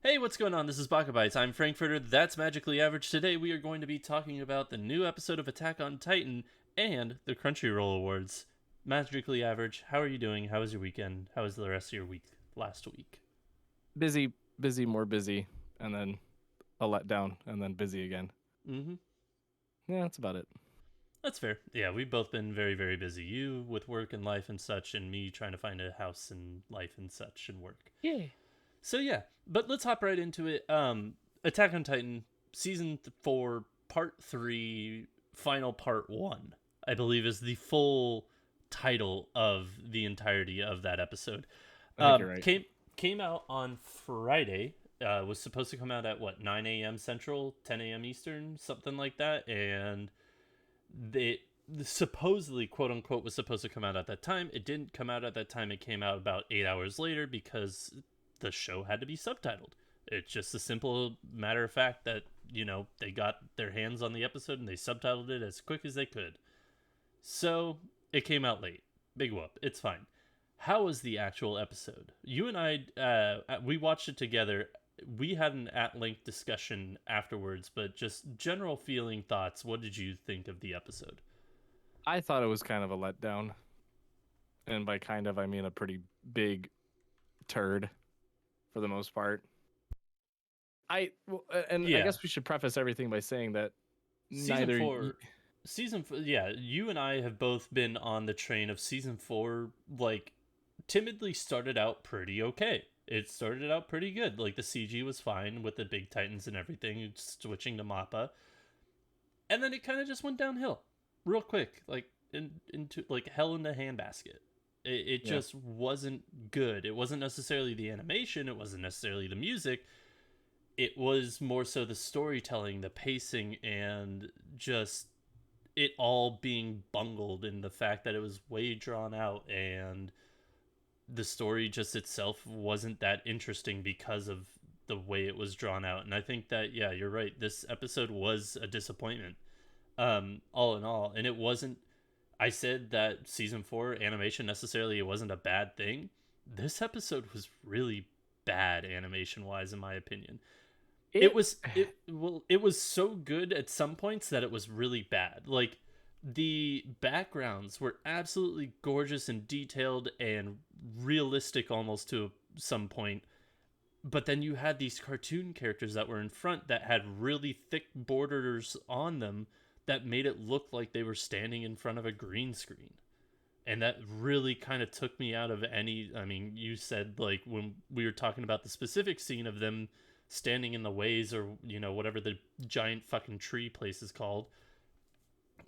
Hey, what's going on? This is Baka&Co. I'm Frankfurter, that's Magically Average. Today we are going to be talking about the new episode of Attack on Titan and the Crunchyroll Awards. Magically Average, how are you doing? How was your weekend? How was the rest of your week last week? Busy, busy, more busy, and then a letdown, and then busy again. Mm-hmm. Yeah, that's about it. That's fair. Yeah, we've both been very, very busy. You with work and life and such, and me trying to find a house and life and such and work. Yeah. So yeah, but let's hop right into it. Attack on Titan season 4, part 3, final part 1. I believe is the full title of the entirety of that episode. I think you're right. Came out on Friday. Was supposed to come out at what 9 a.m. Central, 10 a.m. Eastern, something like that, and they supposedly quote unquote was supposed to come out at that time. It didn't come out at that time. It came out about 8 hours later because the show had to be subtitled. It's just a simple matter of fact that, they got their hands on the episode and they subtitled it as quick as they could. So it came out late. Big whoop. It's fine. How was the actual episode? You and I, we watched it together. We had an at-length discussion afterwards, but just general feeling thoughts. What did you think of the episode? I thought it was kind of a letdown, and by kind of I mean a pretty big turd, for the most part. I Yeah, guess we should preface everything by saying that season neither. four, yeah, you and I have both been on the train of season 4. Like, timidly started out pretty okay. It started out pretty good. Like, the CG was fine with the big titans and everything, switching to Mappa, and then it kind of just went downhill real quick, like into like hell in the handbasket. It Yeah, just wasn't good. It wasn't necessarily the animation. It wasn't necessarily the music. It was more so the storytelling, the pacing, and just it all being bungled in the fact that it was way drawn out and the story just itself wasn't that interesting because of the way it was drawn out. And I think that, yeah, you're right. This episode was a disappointment, all in all. And it wasn't, I said that season 4 animation necessarily it wasn't a bad thing. This episode was really bad animation wise, in my opinion. it. It was so good at some points that it was really bad. Like, the backgrounds were absolutely gorgeous and detailed and realistic almost to some point, but then you had these cartoon characters that were in front that had really thick borders on them that made it look like they were standing in front of a green screen. And that really kind of took me out of any. I mean, you said, like, when we were talking about the specific scene of them standing in the ways, or whatever the giant fucking tree place is called,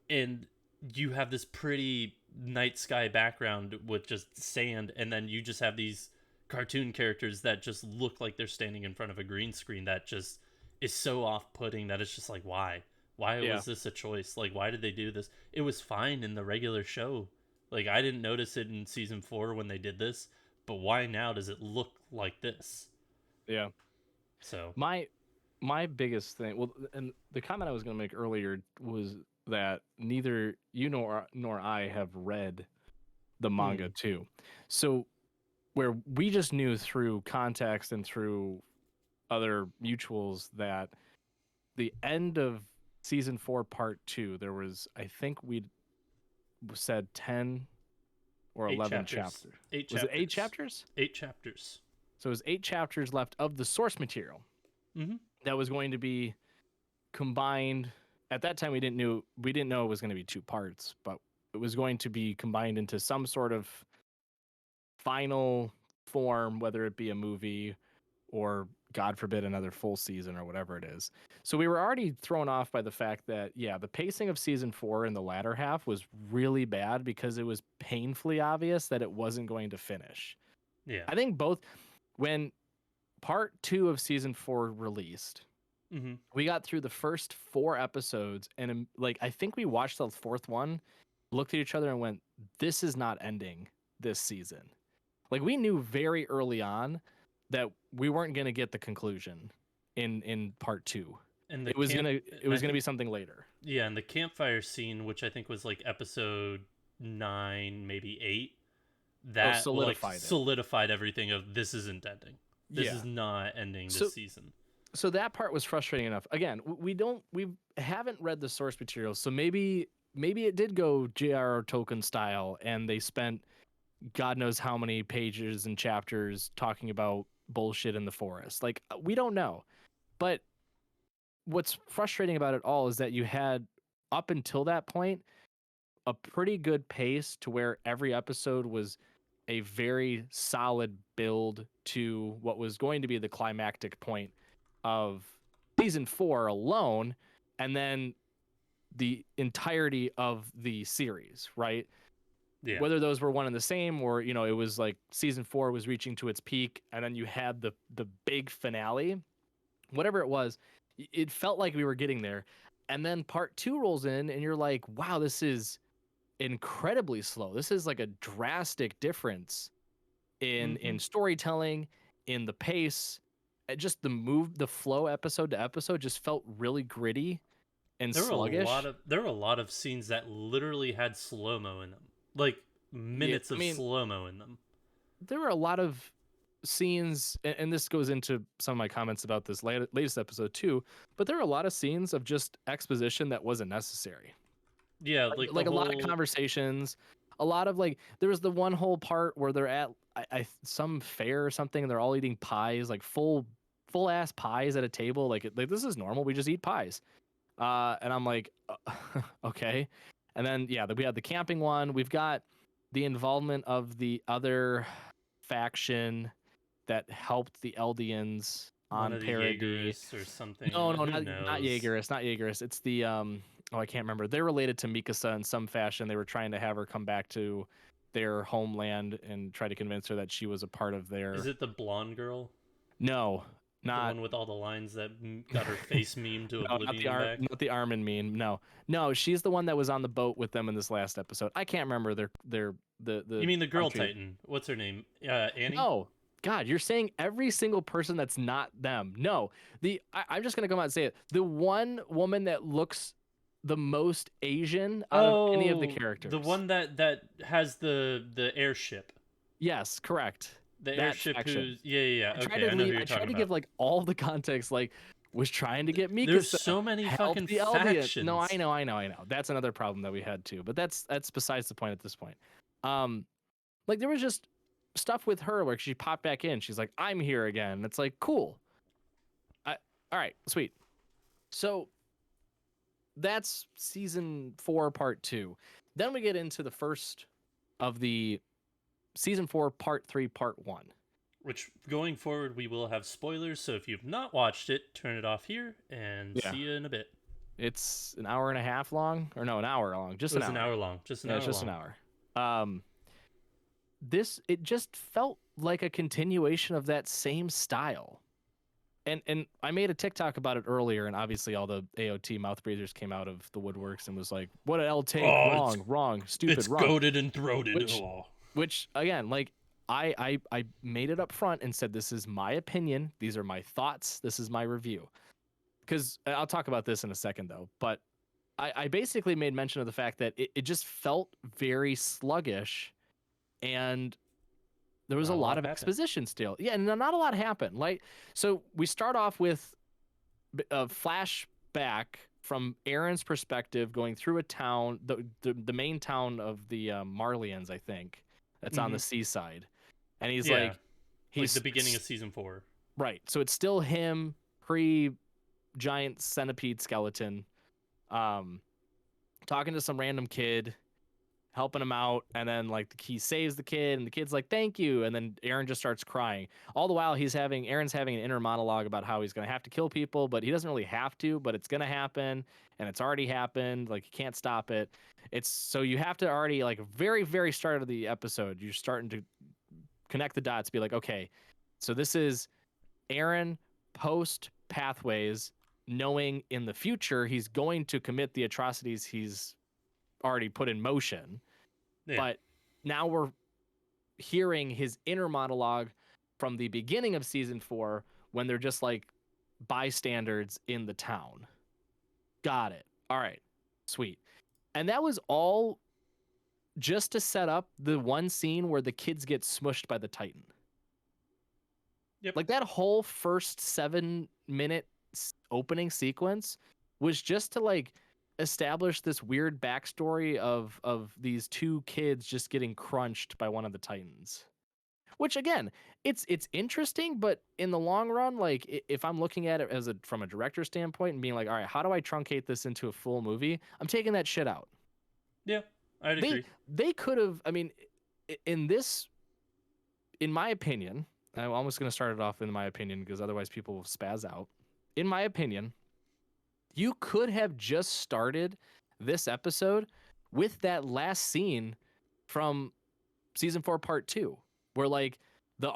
and you have this pretty night sky background with just sand, and then you just have these cartoon characters that just look like they're standing in front of a green screen that just is so off-putting that it's just like, why Yeah, was this a choice? Like, why did they do this? It was fine in the regular show. Like, I didn't notice it in season 4 when they did this, but why now does it look like this? yeah. So My my biggest thing, well, and the comment I was going to make earlier was that neither you nor I have read the manga mm, too. So where we just knew through context and through other mutuals that the end of season 4 part 2, there was, I think we said 10 or 8 11 chapters. chapters. 8 Was it 8 chapters. chapters? 8 chapters. So it was 8 chapters left of the source material Mhm. that was going to be combined. At that time we didn't know it was going to be 2 parts, but it was going to be combined into some sort of final form, whether it be a movie or, God forbid, another full season or whatever it is. So we were already thrown off by the fact that, yeah, the pacing of season 4 in the latter half was really bad because it was painfully obvious that it wasn't going to finish. Yeah. I think both, when part 2 of season 4 released, Mhm. we got through the first 4 episodes, and like, I think we watched the fourth one, looked at each other and went, this is not ending this season. Like, we knew very early on that we weren't going to get the conclusion in part 2. And the It was camp going to it and I was going to think be something later. yeah, and the campfire scene, which I think was like episode 9, maybe 8, Oh, that like solidified it. solidified everything of this isn't ending. This Yeah. is not ending So this season. so that part was frustrating enough. Again, we haven't read the source material, so maybe it did go J.R.R. Tolkien style, and they spent God knows how many pages and chapters talking about bullshit in the forest. Like we don't know, but what's frustrating about it all is that you had up until that point a pretty good pace to where every episode was a very solid build to what was going to be the climactic point of season 4 alone, and then the entirety of the series, right? Yeah. Whether those were one and the same, or it was like season 4 was reaching to its peak and then you had the big finale, whatever it was, it felt like we were getting there. And then part 2 rolls in and you're like, wow, this is incredibly slow. This is like a drastic difference in storytelling, in the pace. Just the flow episode to episode just felt really gritty and sluggish. There were a lot of scenes that literally had slow mo in them, like Yeah, minutes I of mean, slow mo in them. there were a lot of scenes, and this goes into some of my comments about this latest episode too, but there were a lot of scenes of just exposition that wasn't necessary. Yeah, like, like the like a lot of whole conversations, a lot of like there was the one whole part where they're at some fair or something and they're all eating pies, like full ass pies at a table, like this is normal, we just eat pies. And I'm like, okay. And then yeah, we had the camping one, we've got the involvement of the other faction that helped the Eldians one on of the parody. Jaegerists or something. No, Who not knows? Jaegerist, not Jaegerist. It's the oh, I can't remember. They're related to Mikasa in some fashion. They were trying to have her come back to their homeland and try to convince her that she was a part of Is their. it the blonde girl? No, The not one with all the lines that got her face meme to no, not the oblivion back? not the Armin meme. No, no, she's the one that was on the boat with them in this last episode. I can't remember You the mean the girl country. titan? What's her name? Annie? No, God, you're saying every single person that's not them. No, I'm just gonna come out and say it. The one woman that looks the most Asian out of any of the Oh, the characters. one that has the airship. Yes, correct. The That airship faction. who's yeah. Okay, I know who you're I tried talking to give about. like all the context, like was trying to get There's Mikasa, so many help fucking the Eldian. No, I factions. know, I know, I know. That's another problem that we had too. But that's besides the point at this point. Um, like there was just stuff with her where she popped back in. She's like, "I'm here again." It's like, cool. All right, sweet. So that's season 4, part 2. Then we get into the first of the season 4, part 3, part 1. Which going forward we will have spoilers. So if you've not watched it, turn it off here and Yeah. see you in a bit. It's an hour and a half long, or no, an hour long, just It an was an hour. hour long. Just an Yeah, hour it's just an long. hour. It just felt like a continuation of that same style. And I made a TikTok about it earlier, and obviously all the AoT mouth breathers came out of the woodworks and was like, "What an L take, Oh, wrong, stupid, it's wrong." goaded and throated. Which Oh. which again, like I made it up front and said this is my opinion, these are my thoughts, this is my review. Because I'll talk about this in a second though, but I basically made mention of the fact that it just felt very sluggish and there was a Not a lot lot of happened. exposition still. Yeah, not a lot happened. Like, so we start off with a flashback from Aaron's perspective going through a town, the main town of the Marlians, I think, that's on the seaside. And he's Yeah, like, like the he's beginning of season 4. right. So it's still him pre giant centipede skeleton, um, talking to some random kid, helping him out, and then like he saves the kid and the kid's like thank you, and then Aaron just starts crying. All the while Aaron's having an inner monologue about how he's going to have to kill people, but he doesn't really have to, but it's going to happen, and it's already happened, like he can't stop it. It's so you have to already, like, very start of the episode, you're starting to connect the dots, be like, okay, so this is Aaron post pathways, knowing in the future he's going to commit the atrocities he's already put in motion. Yeah. But now we're hearing his inner monologue from the beginning of season 4 when they're just like bystanders in the town. Got it. All right. Sweet. And that was all just to set up the one scene where the kids get smushed by the Titan. Yep. Like that whole first 7-minute opening sequence was just to like establish this weird backstory of these two kids just getting crunched by one of the Titans. Which again, it's interesting, but in the long run, like if I'm looking at it as a from a director standpoint and being like, all right, how do I truncate this into a full movie? I'm taking that shit out. Yeah, I'd They agree. they could have. I mean, in this, in my opinion, I'm almost going to start it off in my opinion because otherwise people will spaz out. In my opinion, you could have just started this episode with that last scene from season 4 part 2 where like the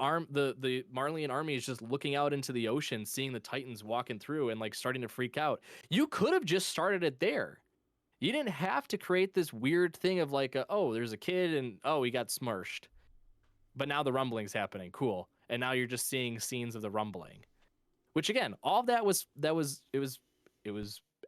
Marleyan army is just looking out into the ocean seeing the Titans walking through and like starting to freak out. You could have just started it there. You didn't have to create this weird thing of like oh, there's a kid and oh, he got smushed, but now the rumbling's happening, cool, and now you're just seeing scenes of the rumbling, which again, all of that was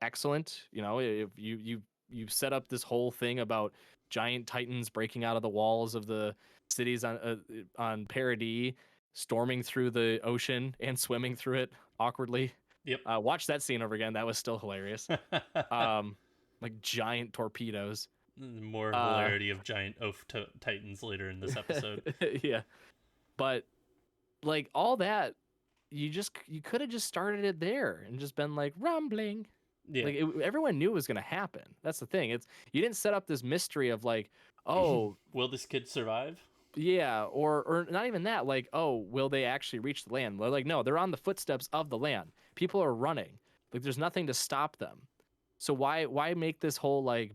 excellent. You know, if you set up this whole thing about giant Titans breaking out of the walls of the cities on Paradis, storming through the ocean and swimming through it awkwardly. Yep. Watch that scene over again. That was still hilarious. Um, like giant torpedoes. More Uh, hilarity of giant oaf titans later in this episode. yeah, but like all that, you could have just started it there and just been like rumbling. Yeah. Like everyone knew it was going to happen. That's the thing. It's you didn't set up this mystery of like, oh, Will this kid survive? yeah, or not even that. Like, oh, will they actually reach the land? They're like, no, they're on the footsteps of the land. People are running. Like, there's nothing to stop them. So why make this whole like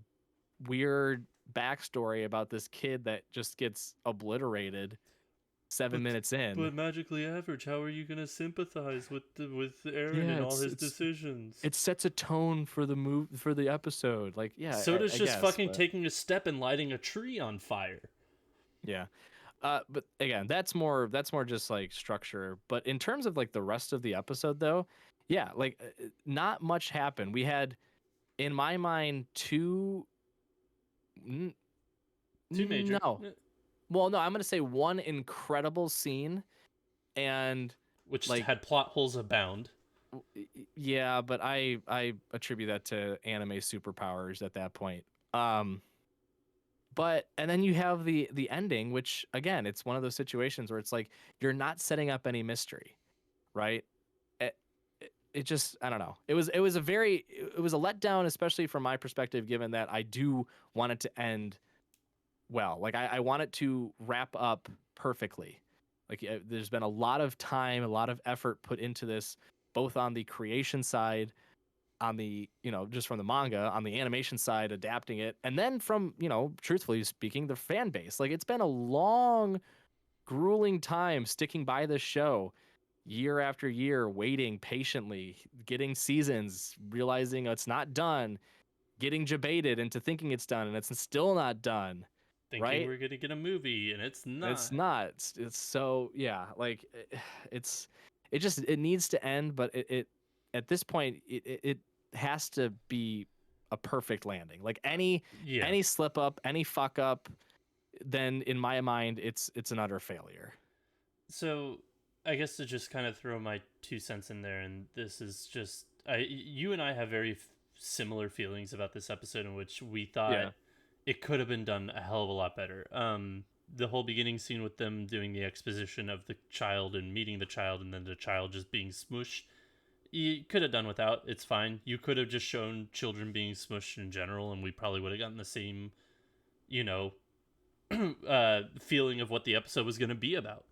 weird backstory about this kid that just gets obliterated seven But minutes in? but magically average, how are you gonna sympathize with Aaron Yeah, and all it's his it's decisions? it sets a tone for the for the episode. Like, yeah, So does I just guess, fucking but taking a step and lighting a tree on fire. yeah. But again, that's more just like structure. But in terms of like the rest of the episode, though, yeah, like not much happened. We had, in my mind, two. N- Too major. no, well, no, I'm gonna say one incredible scene, and Which like, had plot holes abound. yeah, but I attribute that to anime superpowers at that point. Um, but and then you have the ending, which again, it's one of those situations where it's like you're not setting up any mystery, right? It just, I don't know. It was a letdown, especially from my perspective, given that I do want it to end well. Like I want it to wrap up perfectly. Like there's been a lot of time, a lot of effort put into this, both on the creation side, on the, just from the manga, on the animation side, adapting it, and then from, truthfully speaking, the fan base. Like it's been a long, grueling time sticking by this show year after year, waiting patiently, getting seasons, realizing it's not done, getting jebaited into thinking it's done, and it's still not done, Thinking right? we're gonna get a movie, and it's It's not. not. It's so, yeah. Like it's it needs to end, but it at this point it has to be a perfect landing. Like Yeah. any slip up, any fuck up, then in my mind it's an utter failure. So I guess to just kind of throw my 2 cents in there, and this is just you and I have very similar feelings about this episode, in which we thought Yeah. it could have been done a hell of a lot better. The whole beginning scene with them doing the exposition of the child and meeting the child, and then the child just being smushed. You could have done without. It's fine. You could have just shown children being smushed in general, and we probably would have gotten the same, you know, feeling of what the episode was going to be about.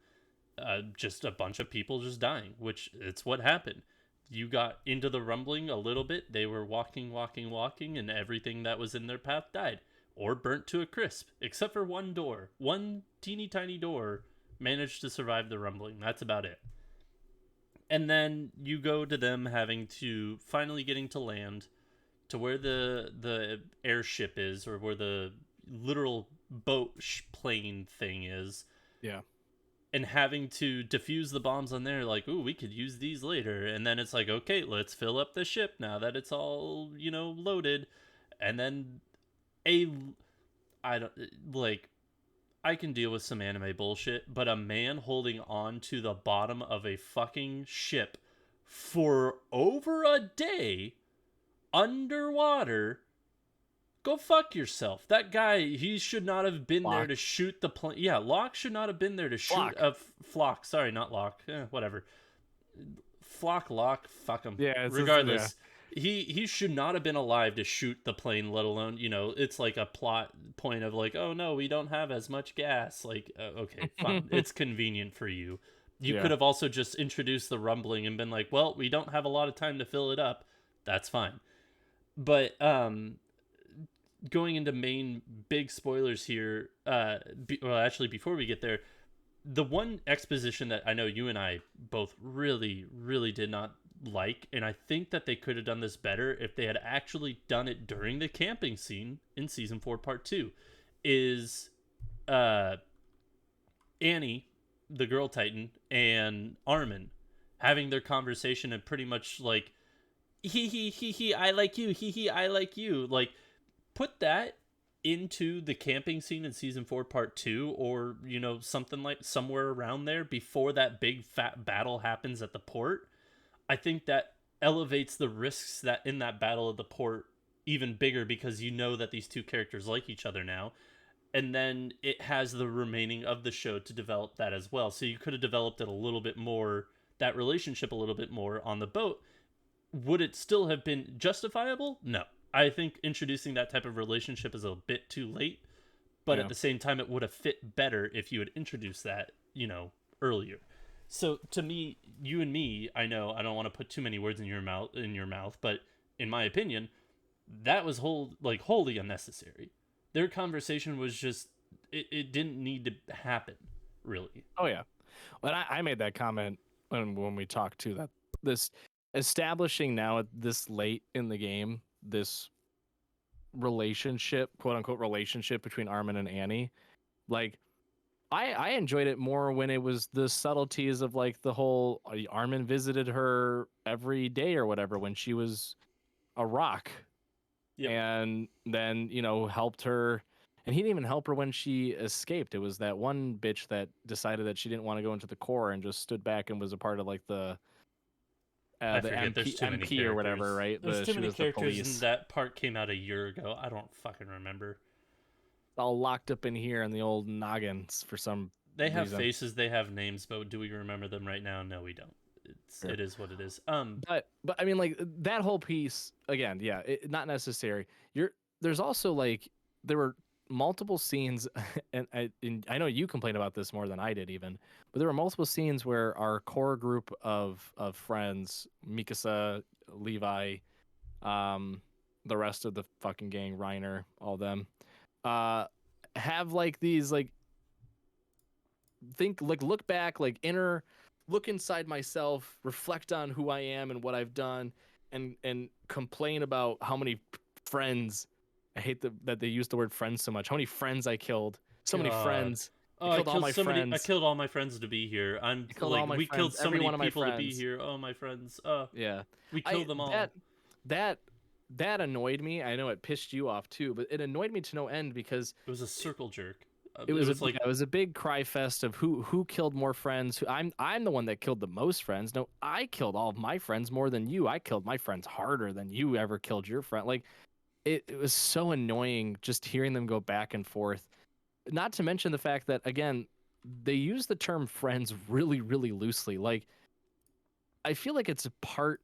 Just a bunch of people just dying, which it's what happened. You got into the rumbling a little bit. They were walking, walking, walking, and everything that was in their path died or burnt to a crisp, except for one door. One teeny tiny door managed to survive the rumbling. That's about it. And then you go to them having to finally getting to land to where the airship is, or where the literal boat plane thing is, Yeah. and having to defuse the bombs on there, like, ooh, we could use these later. And then it's like, okay, let's fill up the ship now that it's all, loaded. And then a I don't like I can deal with some anime bullshit, but a man holding on to the bottom of a fucking ship for over a day underwater, go fuck yourself. That guy, he should not have been there Flock. to shoot the plane. Yeah, Locke should not have been there to shoot Flock. a Flock. Sorry, not Locke. Whatever. Flock, Locke, fuck him. Yeah, Regardless, he should not have been alive to shoot the plane, let alone, it's like a plot point of like, oh no, we don't have as much gas. Like, okay, fine. It's convenient for you. You could have also just introduced the rumbling and been like, well, we don't have a lot of time to fill it up. That's fine. But going into main big spoilers here, well, actually, before we get there, the one exposition that I know you and I both really, really did not like, and I think that they could have done this better if they had actually done it during the camping scene in season 4 part 2, is Annie, the girl Titan, and Armin having their conversation and pretty much like, he, I like you, he, I like you. Like, put that into the camping scene in season 4 part 2, or something like somewhere around there before that big fat battle happens at the port. I think that elevates the risks that in that battle of the port even bigger, because that these two characters like each other now, and then it has the remaining of the show to develop that as well. So you could have developed it a little bit more, that relationship a little bit more on the boat. Would it still have been justifiable? No. I think introducing that type of relationship is a bit too late, but at the same time, it would have fit better if you had introduced that, earlier. So to me, you and me, I know I don't want to put too many words in your mouth, but in my opinion, that was wholly unnecessary. Their conversation was just, it didn't need to happen, really. Oh yeah. Well, I made that comment when we talked too, that this establishing now at this late in the game, this relationship, quote unquote relationship between Armin and Annie, like I enjoyed it more when it was the subtleties of like the whole Armin visited her every day or whatever when she was a rock. Yep. And then helped her, and he didn't even help her when she escaped. It was that one bitch that decided that she didn't want to go into the core and just stood back and was a part of like the I forget. There's too many MP characters. or whatever, right? There's too many characters, the and that part came out a year ago. I don't fucking remember. All locked up in here in the old noggins for some They have reason. faces, they have names, but do we remember them right now? No, we don't. It is what it is. But I mean, like that whole piece again, yeah, not necessary. There's also like there were multiple scenes, and I know you complained about this more than I did even, but there were multiple scenes where our core group of friends, Mikasa, Levi, the rest of the fucking gang, Reiner, all them, have like these like look back, like look inside myself, reflect on who I am and what I've done, and complain about how many friends. I hate that they use the word friends so much. How many friends I killed? So many friends. I killed all my friends. I killed all my friends to be here. We killed so many people to be here. Oh, my friends. Yeah. We killed them all. That annoyed me. I know it pissed you off too, but it annoyed me to no end because it was a circle jerk. It was a big cry fest of who killed more friends. I'm the one that killed the most friends. No, I killed all of my friends more than you. I killed my friends harder than you ever killed your friend. Like it was so annoying just hearing them go back and forth. Not to mention the fact that again, they use the term friends really, really loosely. Like I feel like it's a part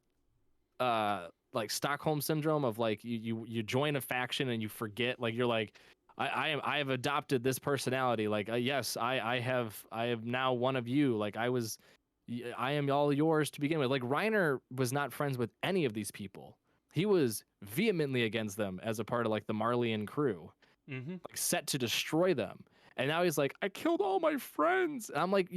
like Stockholm syndrome of like you join a faction and you forget, like you're like I have adopted this personality. Like yes, I have now one of you. Like I am all yours to begin with. Like Reiner was not friends with any of these people. He was vehemently against them as a part of like the Marleyan crew, like set to destroy them. And now he's like, I killed all my friends. And I'm like,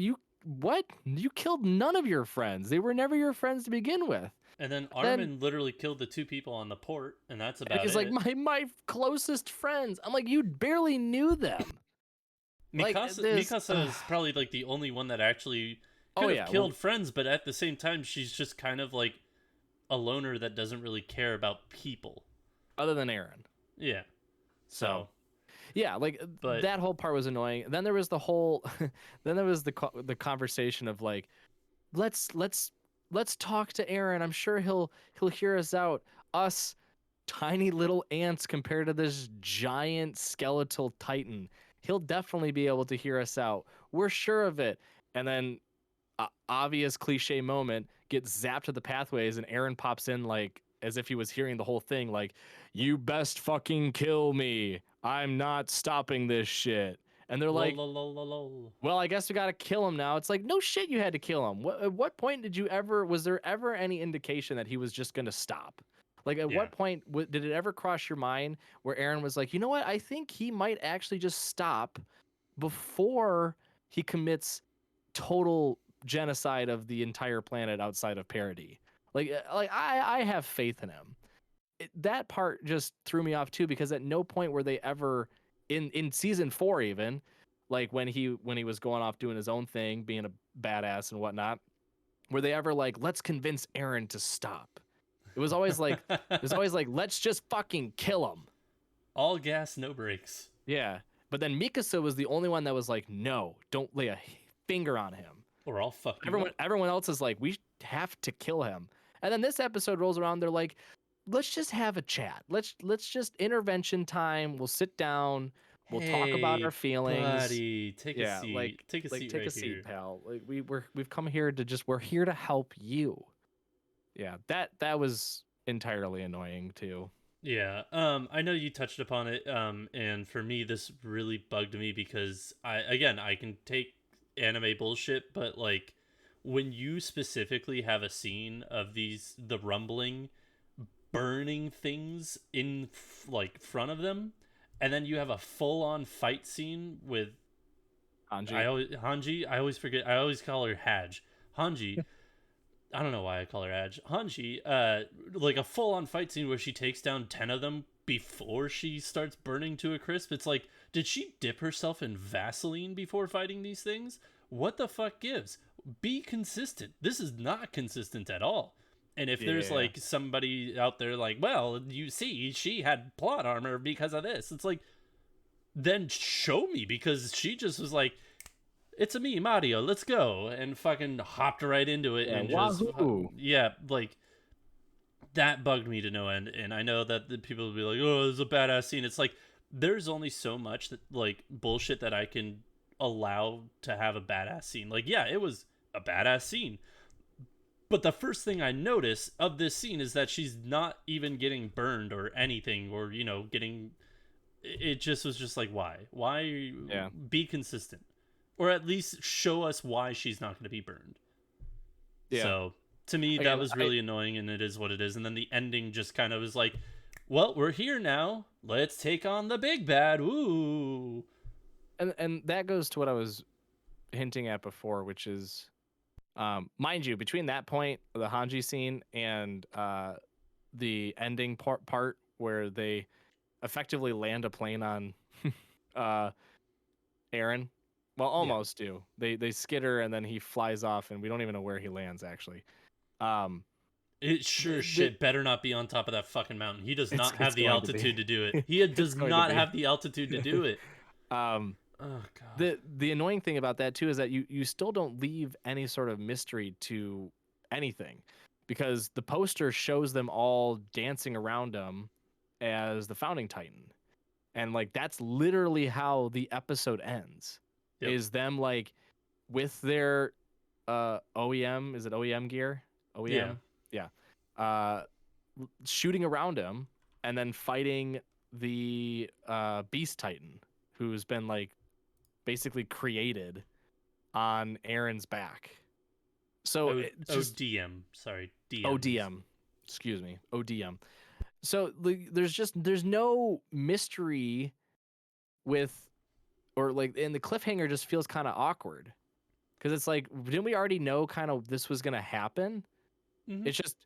what? You killed none of your friends. They were never your friends to begin with. And then Armin literally killed the two people on the port, and that's about it. He's like, my closest friends. I'm like, you barely knew them. Mikasa is probably like the only one that actually could have killed friends, but at the same time, she's just kind of like a loner that doesn't really care about people. Other than Eren. Yeah. So Yeah, like But that whole part was annoying. Then there was the whole, then there was the conversation of like, let's talk to Aaron. I'm sure he'll hear us out. Us tiny little ants compared to this giant skeletal titan. He'll definitely be able to hear us out. We're sure of it. And then obvious cliche moment gets zapped to the pathways and Aaron pops in like as if he was hearing the whole thing like you best fucking kill me. I'm not stopping this shit. And they're lol like, lol lol lol lol. well, I guess we got to kill him now. It's like, no shit, you had to kill him. At what point was there ever any indication that he was just going to stop? Like, at Yeah. what point did it ever cross your mind where Aaron was like, you know what? I think he might actually just stop before he commits total genocide of the entire planet outside of parody. Like I have faith in him. That part just threw me off too because at no point were they ever in season 4 even like when he was going off doing his own thing being a badass and whatnot were they ever like let's convince Aaron to stop. It was always like let's just fucking kill him. All gas, no brakes. Yeah, but then Mikasa was the only one that was like no, don't lay a finger on him. Or I'll fuck you Everyone up. everyone else is like we have to kill him. And then this episode rolls around, they're like let's just have a chat. Let's just intervention time. We'll sit down. We'll talk about our Hey, feelings. buddy, take a Yeah, seat. Take a seat take right a seat, here. pal. Like we've come here to we're here to help you. Yeah, that was entirely annoying too. Yeah. I know you touched upon it. And for me, this really bugged me because I can take anime bullshit, but like when you specifically have a scene of the rumbling, burning things in like front of them, and then you have a full on fight scene with Hanji. I always forget. I always call her Haj. Hanji. I don't know why I call her Haj. Hanji. Like a full on fight scene where she takes down 10 of them before she starts burning to a crisp. It's like, did she dip herself in Vaseline before fighting these things? What the fuck gives? Be consistent. This is not consistent at all. And if there's Yeah. like somebody out there like, well, you see, she had plot armor because of this. It's like, then show me because she just was like, it's a me, Mario, let's go, and fucking hopped right into it Yeah, and just wahoo. yeah, like that bugged me to no end. And I know that the people will be like, oh, it's a badass scene. It's like there's only so much that like bullshit that I can allow to have a badass scene. Like, yeah, it was a badass scene. But the first thing I notice of this scene is that she's not even getting burned or anything, or getting. It just was just like, why? Why? Yeah. Be consistent, or at least show us why she's not going to be burned. Yeah. So to me, that Again, was really annoying, and it is what it is. And then the ending just kind of is like, well, we're here now. Let's take on the big bad. Woo! And that goes to what I was hinting at before, which is mind you, between that point, the Hanji scene and the ending part where they effectively land a plane on uh, Aaron. Well, Yeah. almost do. They skitter and then he flies off, and we don't even know where he lands actually. Um, It sure shit better not be on top of that fucking mountain. He does not have it's the going to be. altitude to do it. He It's does going to not be. have the altitude to do it. Um, Oh god. the annoying thing about that too is that you still don't leave any sort of mystery to anything because the poster shows them all dancing around him as the founding titan, and like that's literally how the episode ends. Yep. Is them like with their OEM, is it OEM gear? OEM? Yeah. Shooting around him and then fighting the beast titan who's been like basically created on Aaron's back. So it's just ODM. Sorry, DM. ODM. Excuse me. ODM. So there's no mystery with, or like, and the cliffhanger just feels kind of awkward because it's like, didn't we already know kind of this was gonna happen? Mhm. It's just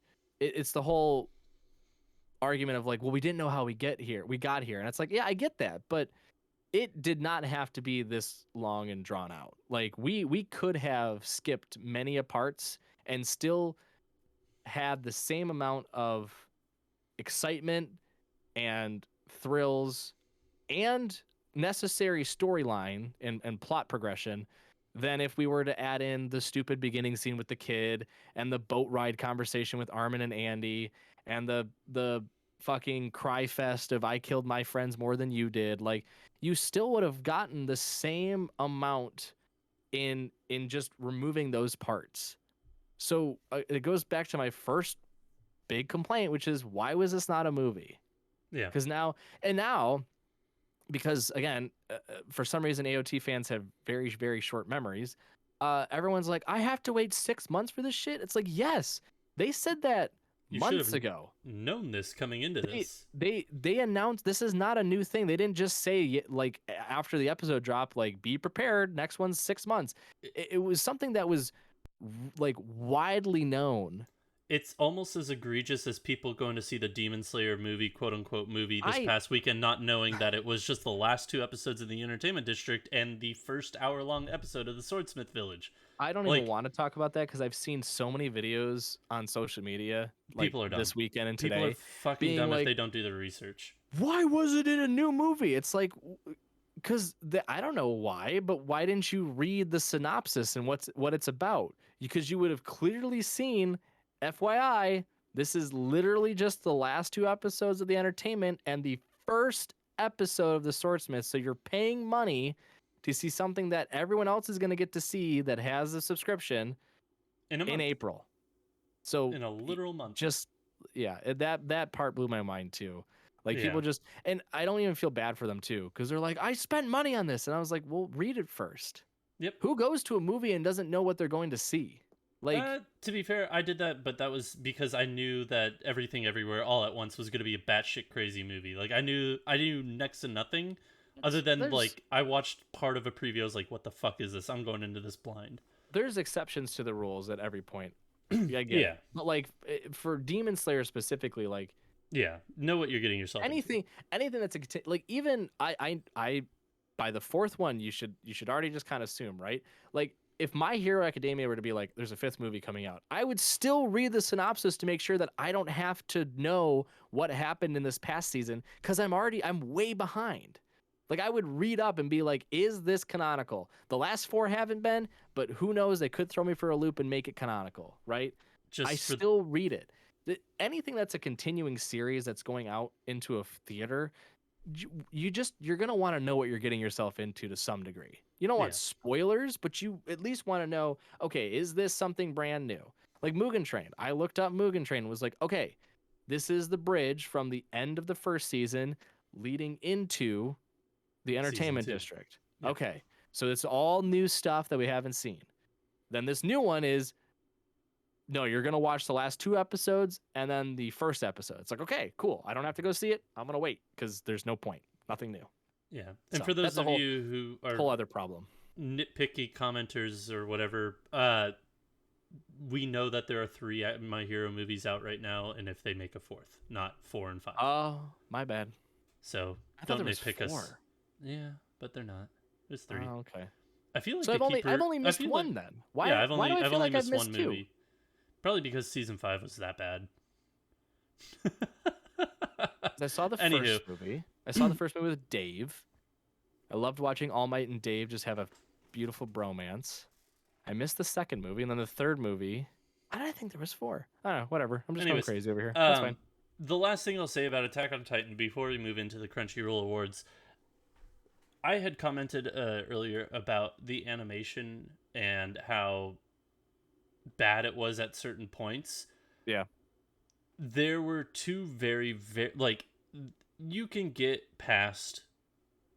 it's the whole argument of like, well, we didn't know how we got here, and it's like, yeah, I get that, but it did not have to be this long and drawn out. Like we could have skipped many a parts and still had the same amount of excitement and thrills and necessary storyline and plot progression than if we were to add in the stupid beginning scene with the kid and the boat ride conversation with Armin and Andy and the fucking cry fest of I killed my friends more than you did. Like, you still would have gotten the same amount in just removing those parts. So it goes back to my first big complaint, which is, why was this not a movie? Yeah. Because now, because again, for some reason, AoT fans have very, very short memories. Everyone's like, I have to wait 6 months for this shit. It's like, yes, they said that You should months have ago. known this coming into this. They announced this is not a new thing. They didn't just say, like, after the episode dropped, like, be prepared, next one's 6 months. It was something that was like widely known. It's almost as egregious as people going to see the Demon Slayer movie, quote unquote movie, this I- past weekend, not knowing that it was just the last 2 episodes of the Entertainment District and the first hour-long episode of the Swordsmith Village. I don't Like, even want to talk about that because I've seen so many videos on social media, like, people are dumb. this weekend and People today, are fucking being dumb if like, they don't do their research. why wasn't it a new movie? It's like, because I don't know why, but why didn't you read the synopsis and what it's about? Because you would have clearly seen, FYI, this is literally just the last 2 episodes of the Entertainment and the first episode of the Swordsmith. So you're paying money to see something that everyone else is going to get to see that has a subscription In a month. in April. So In a literal month. just, yeah, that part blew my mind too. Like, Yeah. people just, and I don't even feel bad for them too, because they're like, I spent money on this, and I was like, well, read it first. Yep. Who goes to a movie and doesn't know what they're going to see? Like, To be fair, I did that, but that was because I knew that Everything Everywhere All at Once was going to be a batshit crazy movie. Like, I knew next to nothing other than, there's- like, I watched part of a preview. I was like, what the fuck is this? I'm going into this blind. there's exceptions to the rules at every point. I get Yeah. it. But like, for Demon Slayer specifically, like, Yeah. Know what you're getting yourself anything that's like, even I by the 4th one, you should already just kind of assume, right? Like, if My Hero Academia were to be like, there's a 5th movie coming out, I would still read the synopsis to make sure that I don't have to know what happened in this past season, because I'm way behind. Like, I would read up and be like, is this canonical? The last 4 haven't been, but who knows? They could throw me for a loop and make it canonical, right? Just I for still read it. Anything that's a continuing series that's going out into a theater, you're gonna want to know what you're getting yourself into to some degree. You don't want Yeah. spoilers, but you at least want to know, okay, is this something brand new? Like Mugen Train. I looked up Mugen Train and was like, okay, this is the bridge from the end of the first season leading into the Entertainment 2. District. Yeah. Okay, so it's all new stuff that we haven't seen. Then this new one is, no, you're going to watch the last 2 episodes and then the first episode. It's like, okay, cool. I don't have to go see it. I'm going to wait because there's no point. Nothing new. Yeah. And So, for those that's a of whole- you who are Whole other problem. nitpicky commenters or whatever, we know that there are 3 My Hero movies out right now, and if they make a 4th, not 4 and 5. Oh, my bad. So I thought don't there was nitpick us. 4. Yeah, but they're not. There's 3. Oh, okay. I feel like So they I've only I missed feel one like- then. Why? Yeah, why do I I've feel only like I've missed missed one 2? movie. Probably because season 5 was that bad. I saw the Anywho. first movie. I saw the first movie with Dave. I loved watching All Might and Dave just have a beautiful bromance. I missed the second movie, and then the third movie. I don't think there was 4. I don't know. Whatever. I'm just Anyways, going crazy over here. That's fine. The last thing I'll say about Attack on Titan before we move into the Crunchyroll Awards, I had commented earlier about the animation and how bad it was at certain points. Yeah. There were 2 very, very, like, you can get past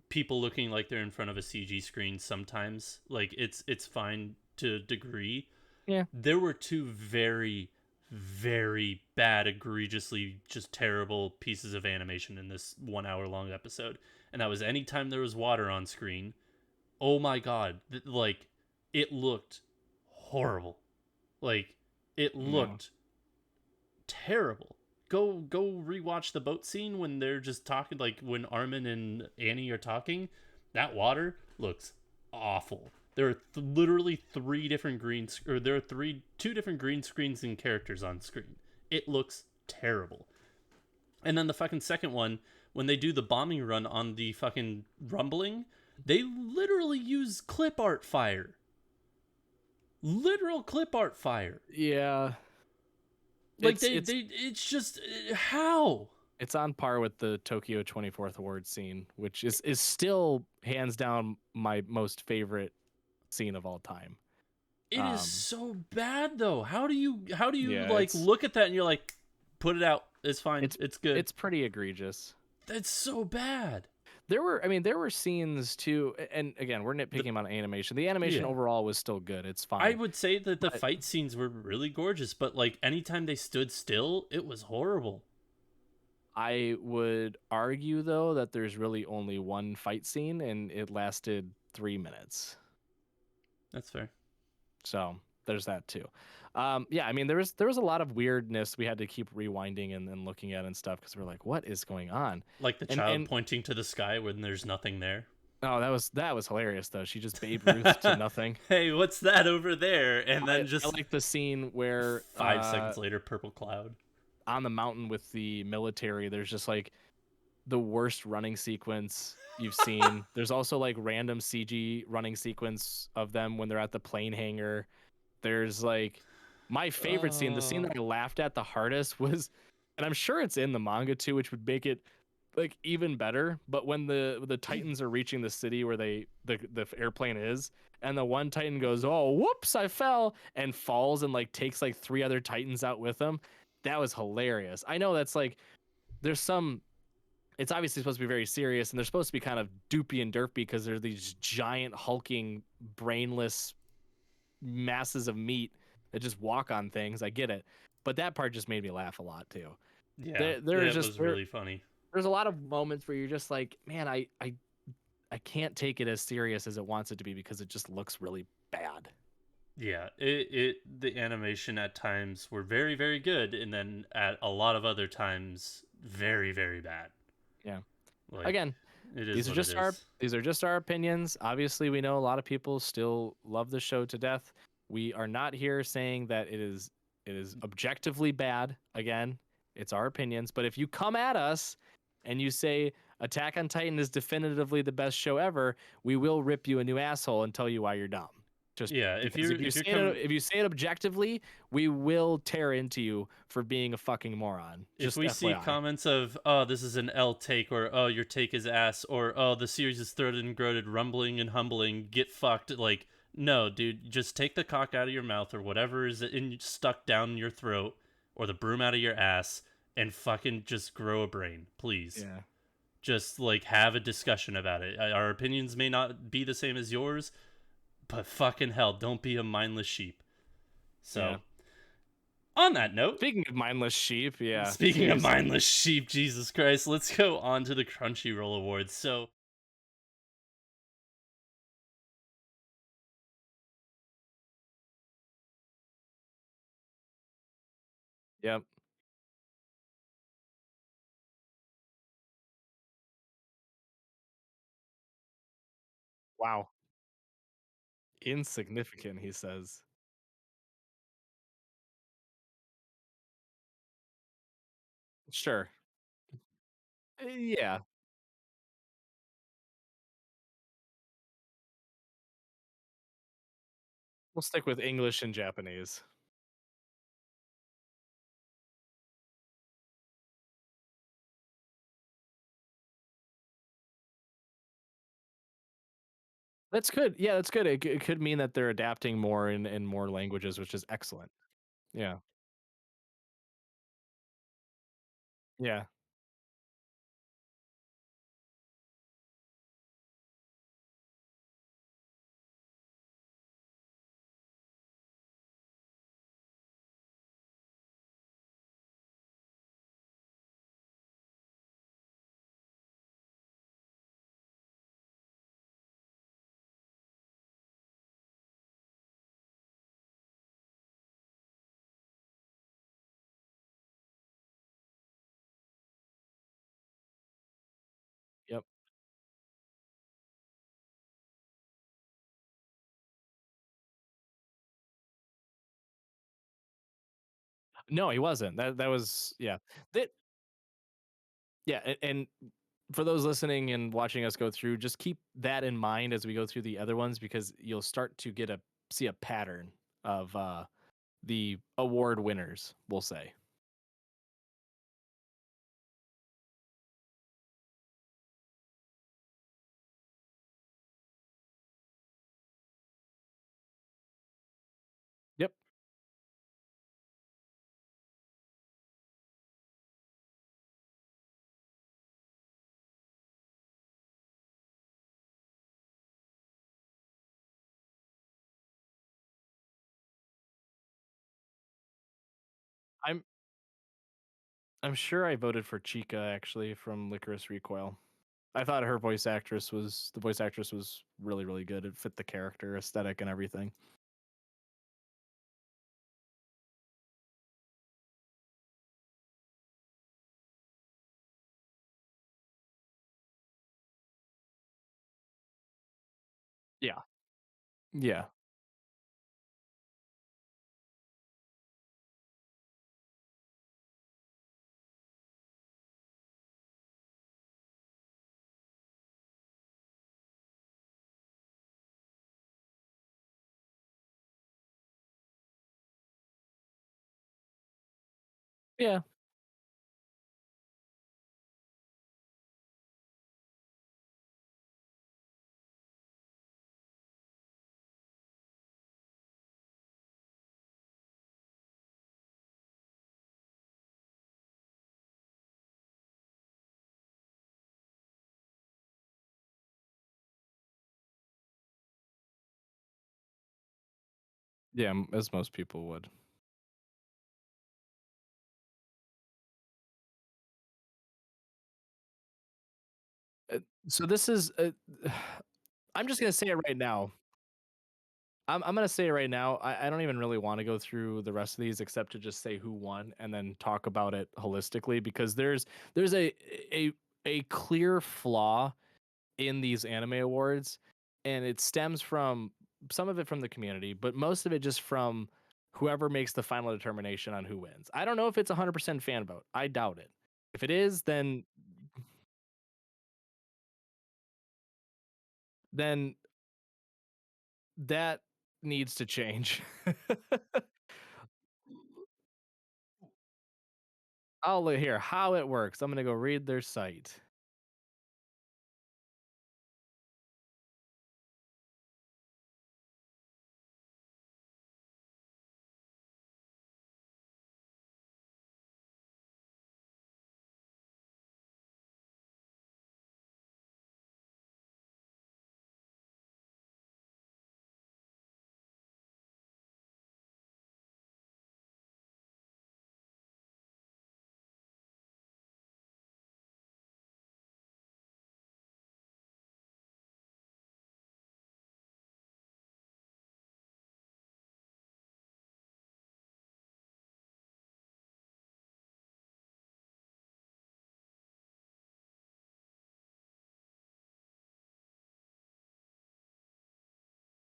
people looking like they're in front of a CG screen sometimes. Like, it's fine to a degree. Yeah. There were 2 very, very bad, egregiously just terrible pieces of animation in this 1 hour long episode. And that was anytime there was water on screen. Oh my god. Like, it looked horrible. Like, it looked terrible. Go rewatch the boat scene when they're just talking, like when Armin and Annie are talking. That water looks awful. There are literally 3 different there are 2 different green screens and characters on screen. It looks terrible. And then the fucking second one when they do the bombing run on the fucking rumbling, they literally use clip art fire. Literal clip art fire. Yeah, Like it's they it's they it's just how? it's on par with the Tokyo 24th award scene, which is still hands down my most favorite scene of all time. It is Um, so bad though. How do you yeah, like look at that and you're like, put it out. It's fine. it's It's good. it's pretty egregious. That's so bad. There were scenes too, and again, we're The nitpicking about animation. The animation Yeah. overall was still good. It's I fine. would say that the But fight scenes were really gorgeous, but like anytime they stood still, it was horrible. I would argue though that there's really only one fight scene and it lasted 3 minutes. That's fair. So there's that too. Yeah, I mean there was a lot of weirdness we had to keep rewinding and looking at and stuff because we're like, what is going on? Like the child And pointing to the sky when there's nothing there. oh, that was hilarious though. She just Babe Ruth to nothing. Hey, what's that over there? And then I just like the scene where 5 seconds later, purple cloud. on the mountain with the military, there's just like the worst running sequence you've seen. There's also like random CG running sequence of them when they're at the plane hangar. There's like my favorite scene, the scene Oh. that I laughed at the hardest was, and I'm sure it's in the manga too, which would make it like even better. But when the Titans are reaching the city where the airplane is, and the one Titan goes, "Oh, whoops, I fell," and falls and like takes like three other Titans out with him. That was hilarious. I know that's like there's some it's obviously supposed to be very serious and they're supposed to be kind of doopy and derpy because they're these giant hulking brainless masses of meat that just walk on things. I get it, but that part just made me laugh a lot too. Yeah, There's it just was really funny. there's a lot of moments where you're just like, man, I can't take it as serious as it wants it to be because it just looks really bad. Yeah, the animation at times were very, very good, and then at a lot of other times, very, very bad. Yeah. Like, Again, it is what it is. these are just our opinions. Obviously, we know a lot of people still love the show to death. We are not here saying that it is objectively bad. Again, it's our opinions. But if you come at us and you say Attack on Titan is definitively the best show ever, we will rip you a new asshole and tell you why you're dumb. Just Yeah, because if you're coming if you say it objectively, we will tear into you for being a fucking moron. if Just we see FYI. comments of, oh, this is an L take, or oh, your take is ass, or oh, the series is throated and groated, rumbling and humbling, get fucked. Like, no, dude, just take the cock out of your mouth or whatever is stuck down your throat, or the broom out of your ass, and fucking just grow a brain, please. Yeah. Just like have a discussion about it. Our opinions may not be the same as yours, but fucking hell, don't be a mindless sheep. So, Yeah. on that note, Speaking of mindless sheep, yeah. speaking of Jeez. mindless sheep, Jesus Christ, let's go on to the Crunchyroll Awards. So, Yep. Wow. Insignificant, he says. Sure. Yeah. We'll stick with English and Japanese. That's good. Yeah, that's good. It could mean that they're adapting more in more languages, which is excellent. Yeah. Yeah. Yep. No, he wasn't. That was yeah. That yeah, and for those listening and watching us go through, just keep that in mind as we go through the other ones because you'll start to see a pattern of the award winners, we'll say. Yep. I'm I'm sure I voted for Chica actually from Licorice Recoil. I thought the voice actress was really really good. It fit the character, aesthetic, and everything. Yeah. Yeah. Yeah. Yeah, as most people would. Uh, so this is I'm just gonna say it right now. I'm gonna say it right now. I don't even really want to go through the rest of these except to just say who won and then talk about it holistically because there's a a clear flaw in these anime awards, and it stems from some of it from the community, but most of it just from whoever makes the final determination on who wins. I don't know if it's 100% fan vote. I doubt it. If it is, then that needs to change. I'll here how it works. I'm gonna go read their site.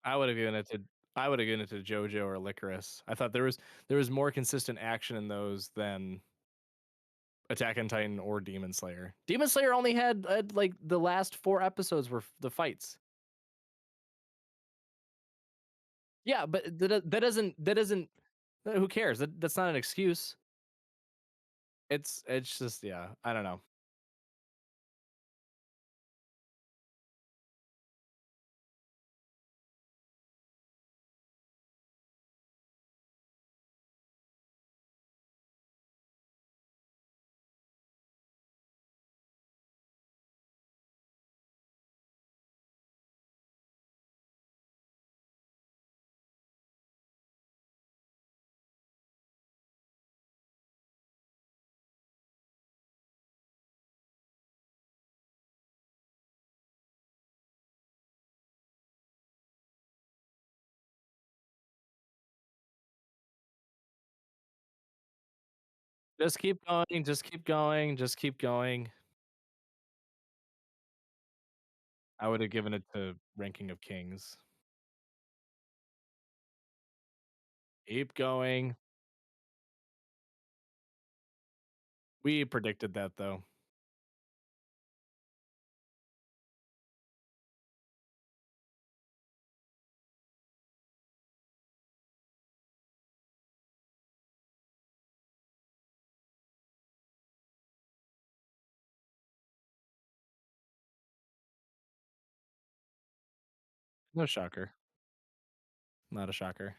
I would have given it to I would have given it to JoJo or Licorice. I thought there was more consistent action in those than Attack on Titan or Demon Slayer. Demon Slayer only had like the last 4 episodes were the fights. Yeah, but that doesn't who cares? That's not an excuse. It's just yeah, I don't know. Just keep going, just keep going, just keep going. I would have given it to Ranking of Kings. Keep going. We predicted that though. No shocker. Not a shocker.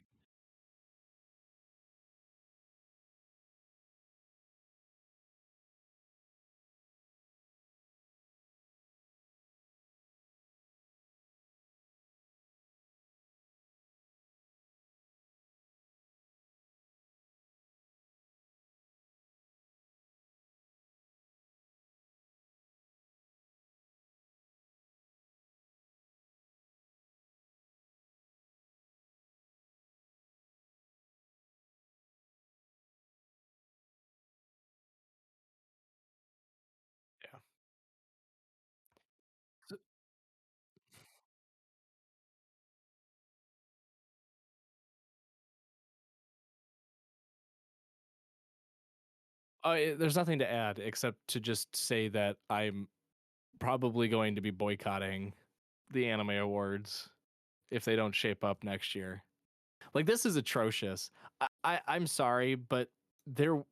Yeah. So, there's nothing to add except to just say that I'm probably going to be boycotting the anime awards if they don't shape up next year. Like this is atrocious. I'm sorry, but there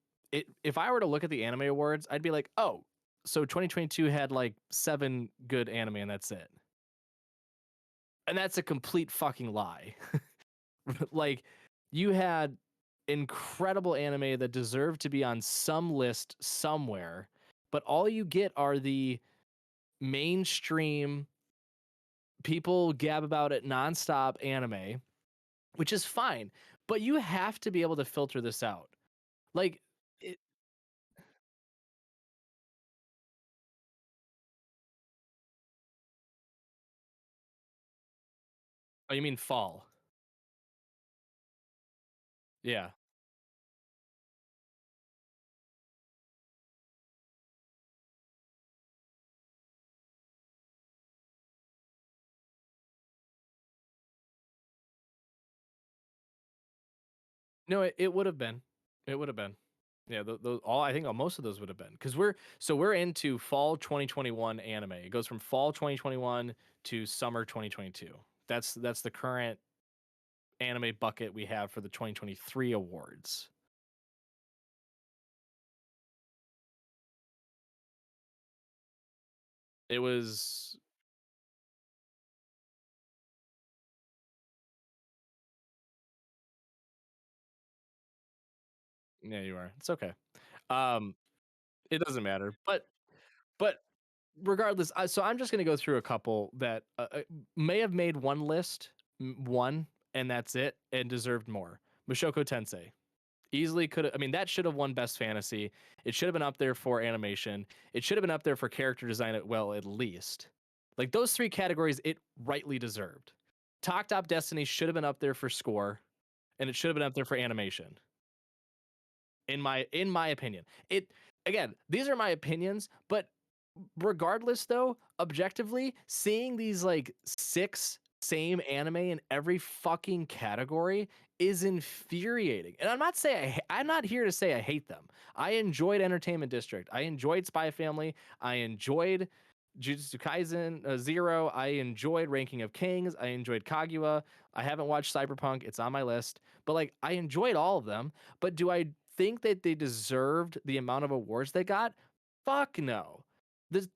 if I were to look at the anime awards, I'd be like, "Oh, so 2022 had like 7 good anime and that's it." And that's a complete fucking lie. Like you had incredible anime that deserved to be on some list somewhere, but all you get are the mainstream people gab about it nonstop anime, which is fine, but you have to be able to filter this out. Like it, oh, you mean fall? Yeah. No, it would have been. It would have been. Yeah, those all I think most of those would have been because we're into fall 2021 anime. It goes from fall 2021 to summer 2022. That's the current anime bucket we have for the 2023 awards. It was yeah, you are. It's okay. Um, it doesn't matter. But regardless, so I'm just gonna go through a couple that may have made one list, one, and that's it, and deserved more. Mushoku Tensei easily could have. I mean, that should have won Best Fantasy. It should have been up there for animation. It should have been up there for character design. Well, at least like those three categories, it rightly deserved. Talk Top Destiny should have been up there for score, and it should have been up there for animation. In my opinion, it again, these are my opinions, but regardless though, objectively, seeing these like 6 same anime in every fucking category is infuriating. And I'm not here to say I hate them. I enjoyed Entertainment District. I enjoyed Spy Family. I enjoyed Jujutsu Kaisen 0. I enjoyed Ranking of Kings. I enjoyed Kaguya. I haven't watched Cyberpunk. It's on my list. But like I enjoyed all of them, but do I think that they deserved the amount of awards they got? Fuck no.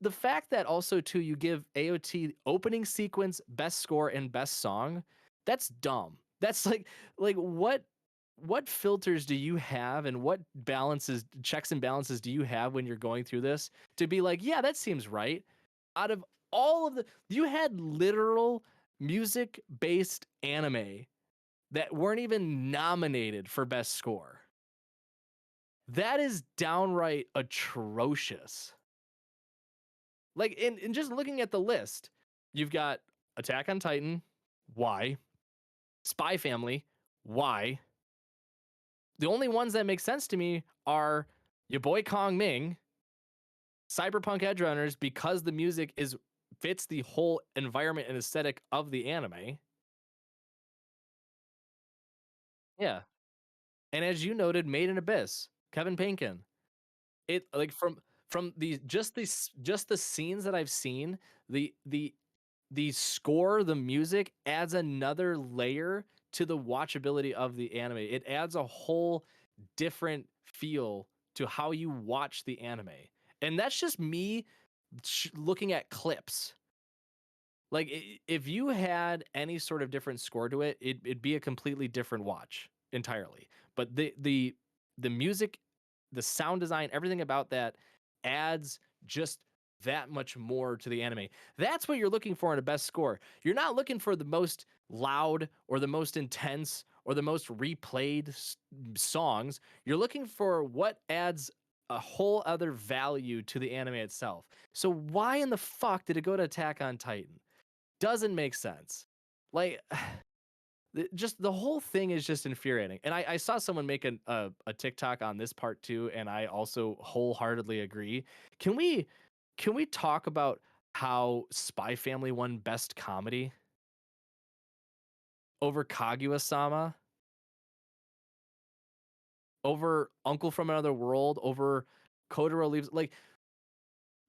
The fact that also too you give AoT opening sequence, best score, and best song, that's dumb. That's like what filters do you have and what balances checks and balances do you have when you're going through this to be like, yeah, that seems right. Out of all of the you had literal music based anime that weren't even nominated for best score. That is downright atrocious. Like in just looking at the list, you've got Attack on Titan, why? Spy Family, why? The only ones that make sense to me are your boy Kong Ming, Cyberpunk Edgerunners, because the music is fits the whole environment and aesthetic of the anime. Yeah. And as you noted, Made in Abyss, Kevin Pankin. It like from the just the scenes that I've seen, the score, the music adds another layer to the watchability of the anime. It adds a whole different feel to how you watch the anime. And that's just me looking at clips. Like if you had any sort of different score to it, it'd be a completely different watch entirely. But the music, the sound design, everything about that adds just that much more to the anime. That's what you're looking for in a best score. You're not looking for the most loud or the most intense or the most replayed songs. You're looking for what adds a whole other value to the anime itself. So why in the fuck did it go to Attack on Titan? Doesn't make sense. Like, just the whole thing is just infuriating. And I saw someone make a TikTok on this part too, and I also wholeheartedly agree. Can we can we talk about how Spy Family won Best Comedy over Kaguya-sama, over Uncle from Another World, over Kotaro Leaves? Like,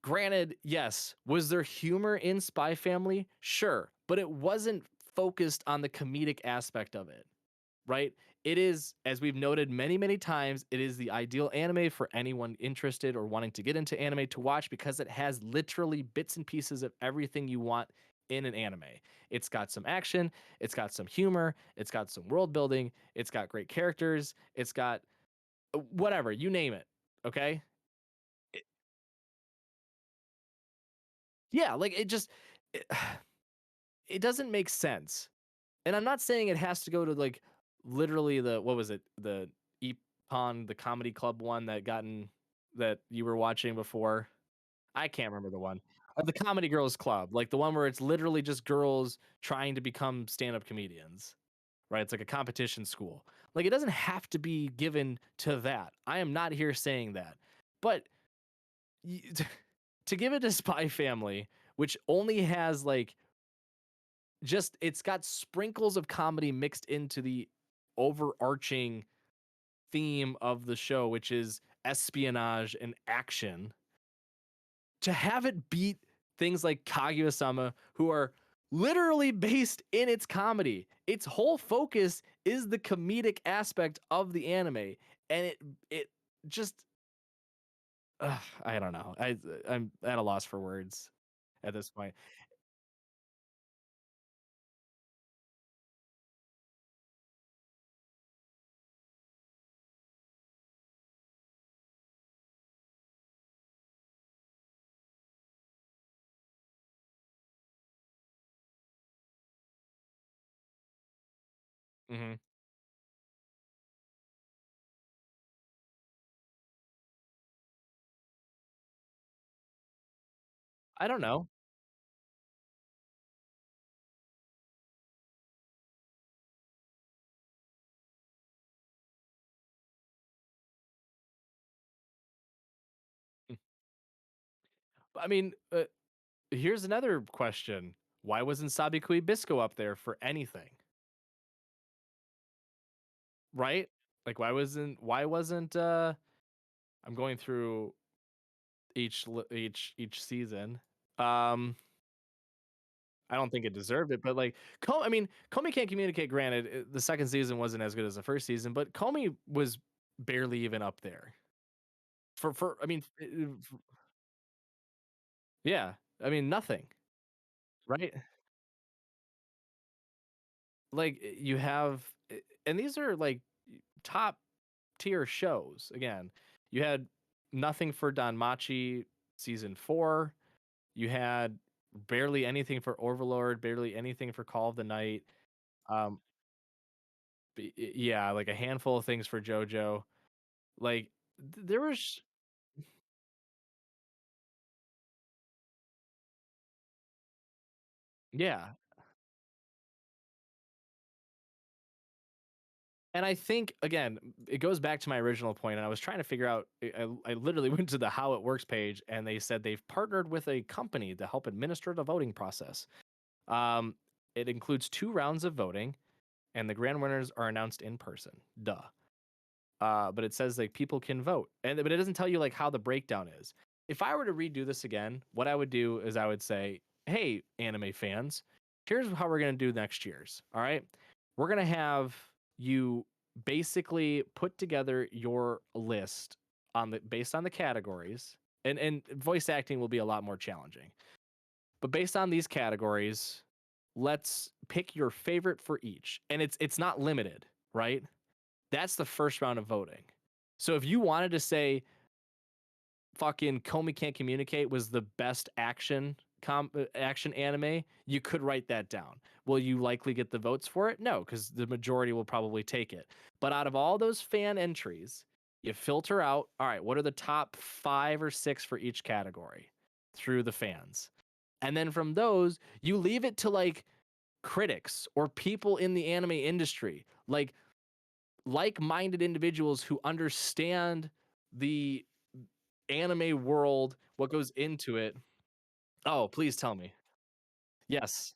granted, yes, was there humor in Spy Family? Sure, but it wasn't focused on the comedic aspect of it. Right? It is, as we've noted many, many times, it is the ideal anime for anyone interested or wanting to get into anime to watch because it has literally bits and pieces of everything you want in an anime. It's got some action, it's got some humor, it's got some world building, it's got great characters, it's got whatever, you name it. Okay? It- yeah, like it, it doesn't make sense. And I'm not saying it has to go to like literally the what was it? The Epon, the comedy club one that you were watching before. I can't remember the one. The Comedy Girls Club, like the one where it's literally just girls trying to become stand-up comedians, right? It's like a competition school. Like it doesn't have to be given to that. I am not here saying that. But to give it to Spy Family, which only has like just it's got sprinkles of comedy mixed into the overarching theme of the show, which is espionage and action. To have it beat things like Kaguya-sama, who are literally based in its comedy. Its whole focus is the comedic aspect of the anime, and it just I don't know. I'm at a loss for words at this point. Mhm. I don't know. I mean, here's another question. Why wasn't Sabikui Bisco up there for anything? Right? Like why wasn't I'm going through each season. Um I don't think it deserved it, but like I mean, Comey Can't Communicate, granted, the second season wasn't as good as the first season, but Comey was barely even up there. For I mean, yeah. I mean, nothing, right? Like you have and these are like top tier shows. Again, you had nothing for Don Machi season 4. You had barely anything for Overlord, barely anything for Call of the Night. Um, yeah, like a handful of things for JoJo. Like there was, yeah, and I think again, it goes back to my original point, and I was trying to figure out. I literally went to the How It Works page, and they said they've partnered with a company to help administer the voting process. Um, it includes 2 rounds of voting, and the grand winners are announced in person. Duh. But it says like people can vote, and but it doesn't tell you like how the breakdown is. If I were to redo this again, what I would do is I would say, "Hey, anime fans, here's how we're gonna do next year's. All right, we're gonna have you basically put together your list on the based on the categories, and voice acting will be a lot more challenging. But based on these categories, let's pick your favorite for each. And it's not limited, right? That's the first round of voting. So if you wanted to say fucking Comey Can't Communicate was the best action anime, you could write that down. Will you likely get the votes for it? No, because the majority will probably take it. But out of all those fan entries, you filter out, all right, what are the top 5 or 6 for each category through the fans? And then from those, you leave it to like critics or people in the anime industry, like-minded individuals who understand the anime world, what goes into it. Oh, please tell me. Yes.